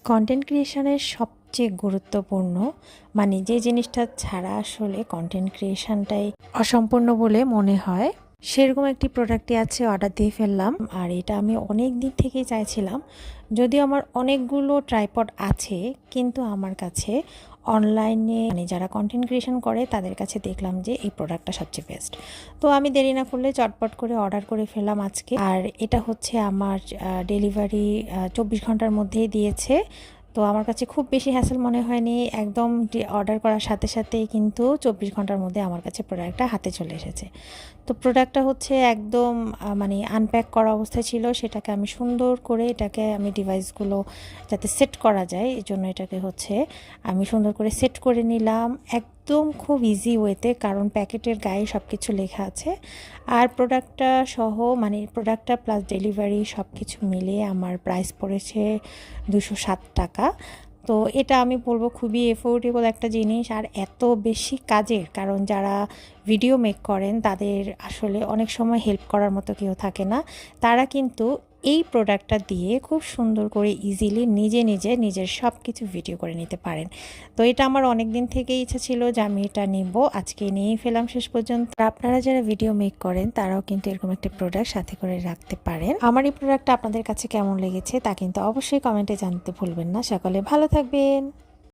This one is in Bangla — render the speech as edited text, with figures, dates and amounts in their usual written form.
কন্টেন্ট ক্রিয়েশনের সবচেয়ে গুরুত্বপূর্ণ মানে যে জিনিসটা ছাড়া আসলে কন্টেন্ট ক্রিয়েশনটাই অসম্পূর্ণ বলে মনে হয়, সেরকম একটি প্রোডাক্টই আছে, অর্ডার দিয়ে ফেললাম। আর এটা আমি অনেক দিন থেকেই চাইছিলাম। যদিও আমার অনেকগুলো ট্রাইপড আছে, কিন্তু আমার কাছে অনলাইনে মানে যারা কন্টেন্ট ক্রিয়েশন করে তাদের কাছে দেখলাম যে এই প্রোডাক্টটা সবচেয়ে বেস্ট। তো আমি দেরি না করলে চটপট করে অর্ডার করে ফেললাম আজকে। আর এটা হচ্ছে আমার ডেলিভারি 24 ঘন্টার মধ্যেই দিয়েছে। তো আমার কাছে খুব বেশি হ্যাসেল মনে হয়নি, একদম অর্ডার করার সাথে সাথেই কিন্তু 24 ঘন্টার মধ্যে আমার কাছে প্রোডাক্টটা হাতে চলে এসেছে। তো প্রোডাক্টটা হচ্ছে একদম মানে আনপ্যাক করা অবস্থায় ছিল, সেটাকে আমি সুন্দর করে এটাকে আমি ডিভাইসগুলো যাতে সেট করা যায় এই জন্য এটাকে হচ্ছে আমি সুন্দর করে সেট করে নিলাম একদম খুব ইজি ওয়েতে, কারণ প্যাকেটের গায়ে সব কিছু লেখা আছে। আর প্রোডাক্টটা সহ মানে প্রোডাক্টটা প্লাস ডেলিভারি সব কিছু মিলিয়ে আমার প্রাইস পড়েছে 207 টাকা। তো এটা আমি বলবো খুবই এফোর্ডেবল একটা জিনিস, আর এত বেশি কাজের, কারণ যারা ভিডিও মেক করেন তাদের আসলে অনেক সময় হেল্প করার মতো কেউ থাকে না। তারা কিন্তু এই প্রোডাক্টটা দিয়ে খুব সুন্দর করে ইজিলি নিজের সব কিছু ভিডিও করে নিতে পারেন। তো এটা আমার অনেক দিন থেকেই ইচ্ছা ছিল যে আমি এটা নিব, আজকে নিয়েই ফেলাম শেষ পর্যন্ত। আপনারা যারা ভিডিও মেক করেন তারাও কিন্তু এরকম একটা প্রোডাক্ট সাথে করে রাখতে পারেন। আমার এই প্রোডাক্টটা আপনাদের কাছে কেমন লেগেছে তা কিন্তু অবশ্যই কমেন্টে জানাতে ভুলবেন না। সকলে ভালো থাকবেন।